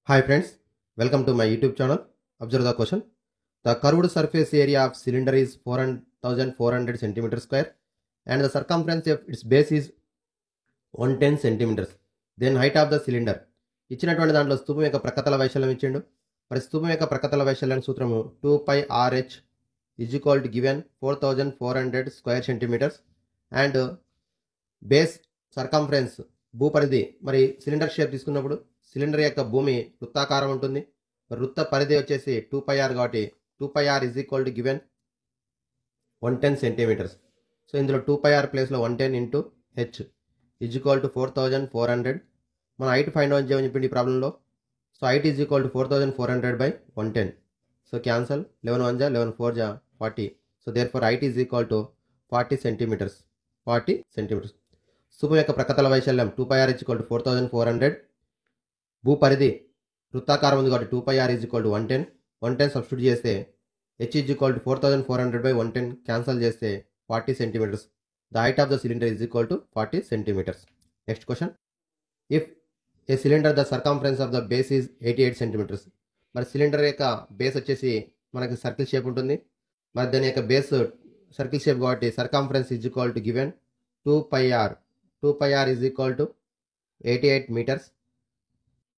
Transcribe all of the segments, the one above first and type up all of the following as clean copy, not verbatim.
Hi friends, welcome to my YouTube channel. Observe the question. The curved surface area of cylinder is 4,400 centimeter square and the circumference of its base is 110 centimeters. Then height of the cylinder. ఇచ్చినటువంటి దాంట్లో స్తూపం యొక్క ప్రకతల వైశాల్యం ఇచ్చిండు. మరి స్తూపం యొక్క ప్రకతల వైశాల్యం సూత్రము 2πRh is equal to given 4,400 square centimeters and base circumference భూపరిధి. మరి సిలిండర్ షేప్ తీసుకున్నప్పుడు సిలిండర్ యొక్క భూమి వృత్తాకారం ఉంటుంది. వృత్త పరిధి వచ్చేసి 2πr కాబట్టి 2πr is equal to given 110 centimetres. So ఇందులో 2πr ప్లేస్లో 110 into h is equal to 4,400. మన హైట్ ఫైండ్ అవుట్ చేయమని చెప్పింది ఈ ప్రాబ్లంలో. So height is equal to 4,400 by 110. So cancel 11 1 11 4 40. So therefore height is equal to 40 centimetres. 40 centimetres. స్తూపం యొక్క ప్రకతల వైశాల్యం 2πr ఈజ్ ఈక్వల్ టు 4,400. భూపరిధి వృత్తాకారం ఉంది కాబట్టి 2πr is equal to 110. 110 substitute చేస్తే h is equal to 4,400 by 110 cancel చేస్తే 40 centimetres. The height of the cylinder is equal to 40 centimetres. Next question. If a cylinder the circumference of the base is 88 centimetres. మరి cylinder యొక్క base వచ్చేసి మనకి circle shape ఉంటుంది. మరి దాని యొక్క base circle shape కాబట్టి circumference is equal to given 2πr. 2πr is equal to 88 metres.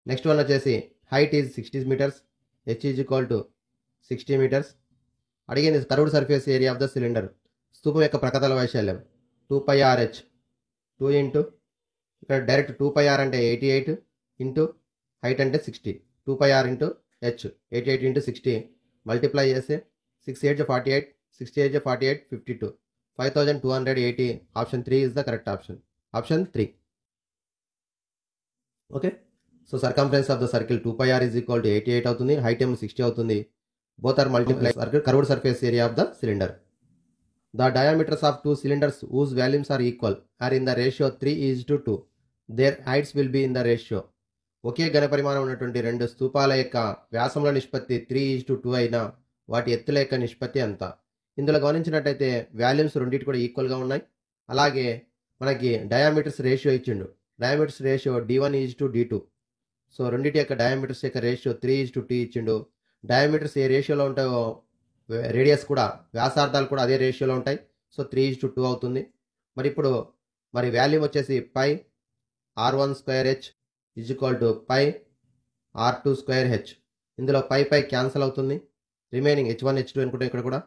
Next one వచ్చేసి height is 60 metres. H is equal to 60 metres. అడిగింది curved surface area of the cylinder. స్తూపం యొక్క ప్రకతల వైశాల్యం 2πRh 2 ఇంటూ ఇక్కడ direct 2πr అంటే 88 into height అంటే 60. 2πr into H 88 into 60 multiply చేస్తే 6 8 48 60 8 48 52 5280. Option 3 is the correct option. Option 3. Okay. So circumference of the circle 2πr is equal to 88 అవుతుంది. Height ఏమో 60 అవుతుంది. Both are multiply curved surface area of the cylinder. The diameters of 2 cylinders whose values are equal are in the ratio 3:2. Their heights will be in the ratio. ఒకే ఘనపరిమాణం ఉన్నటువంటి రెండు స్తూపాల యొక్క వ్యాసంలో నిష్పత్తి 3:2 అయినా వాటి ఎత్తుల యొక్క నిష్పత్తి ఎంత? ఇందులో గమనించినట్టయితే వాల్యూమ్స్ రెండింటి కూడా ఈక్వల్గా ఉన్నాయి. అలాగే మనకి డయామీటర్స్ రేషియో ఇచ్చిండు. Diameters ratio d1:d2. సో రెండింటి యొక్క డయామీటర్స్ యొక్క రేషియో 3:2 ఇచ్చిండు. డయామీటర్స్ ఏ రేషియోలో ఉంటాయో రేడియస్ కూడా వ్యాసార్థాలు కూడా అదే రేషియోలో ఉంటాయి. సో 3:2 అవుతుంది. మరి ఇప్పుడు వాల్యూమ్ వచ్చేసి pi r1² is equal to pi r2²h. ఇందులో పై క్యాన్సల్ అవుతుంది. రిమైనింగ్ h1 h2 అనుకుంటే ఇక్కడ కూడా.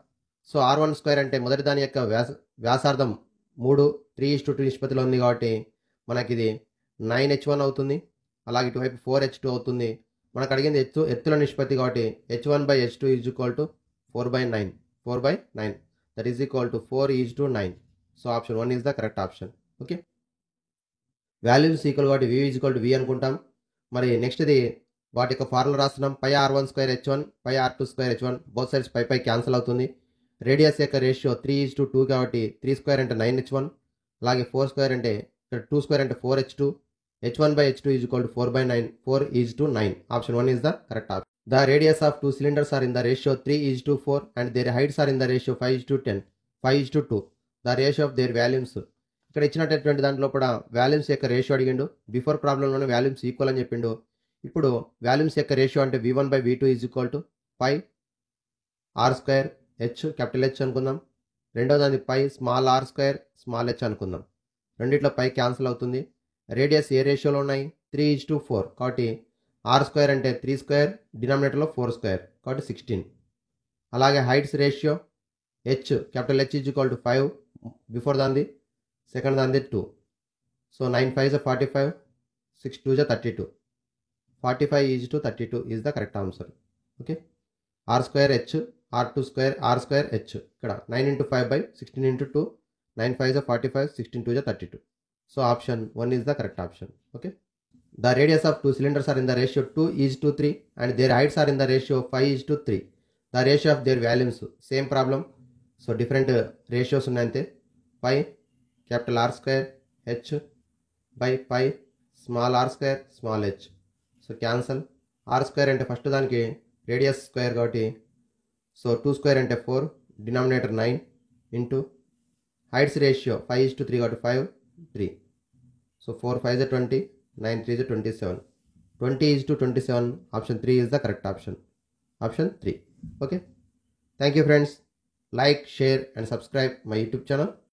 సో r1² అంటే మొదటి దాని యొక్క వ్యాసార్థం 3 3:2 నిష్పత్తిలో ఉంది కాబట్టి మనకి ఇది 9h1 అవుతుంది. అలాగే ఇటువైపు 4h2 అవుతుంది. మనకు అడిగింది ఎత్తుల నిష్పత్తి కాబట్టి h1/h2 is equal to 4/9. 4/9 that is equal to 4:9. So option 1 is the correct option. Okay. Volumes equal కాబట్టి v is equal to v అనుకుంటాం. మరి నెక్స్ట్ ఇది వాటి యొక్క ఫార్ములా రాస్తున్నాం. పై r1²h1 పై r2²h1 బోత్ సైడ్స్ పై క్యాన్సల్ అవుతుంది. రేడియస్ యొక్క రేషియో 3:2 కాబట్టి 3² అంటే 9h1. అలాగే 4² అంటే ఇక్కడ 2² అంటే 4h2. h1/h2 is equal to 4/9. 4:9. Option 1 is the correct option. The radius of 2 cylinders are in the ratio 3:4 and their heights are in the ratio 5:10. 5:2. The ratio of their volumes. ఇక్కడ ఇచ్చినటువంటి దాంట్లో కూడా volumes యొక్క ratio అడిగిండు. Before ప్రాబ్లంలోనే volumes equal అని చెప్పిండు. ఇప్పుడు volumes యొక్క రేషియో అంటే v1/v2 is equal to pi r²h capital h అనుకుందాం. రెండో దాన్ని పై స్మాల్ r² స్మాల్ h అనుకుందాం. రెండిట్లో పై క్యాన్సిల్ అవుతుంది. రేడియస్ ఏ రేషియోలో ఉన్నాయి 3:4 కాబట్టి r² అంటే 3² డినామినేటర్లో 4² కాబట్టి 16. అలాగే heights ratio H capital H is equal to 5 before దాంది, సెకండ్ దాంది 2. So 9 5 45 6 2 32. 45:32 is the correct answer. Okay. r²h r2² ఇక్కడ 9 × 5 16 × 2 9 5 45 16 2 32. So option 1 is the correct option. Okay. The radius of 2 cylinders are in the ratio 2:3 and their heights are in the ratio 5:3. The ratio of their volumes same problem. So different ratios unnante. Pi capital R² h by pi small r² small h. So cancel. r² ante first daniki radius square kabatti so 2² ante 4 denominator 9 into heights ratio 5:3 kabatti 5 3. So 4 5 is 20, 9 3 is 27. 20:27. Option 3 is the correct option. Option 3. Okay. Thank you friends. Like, share and subscribe my YouTube channel.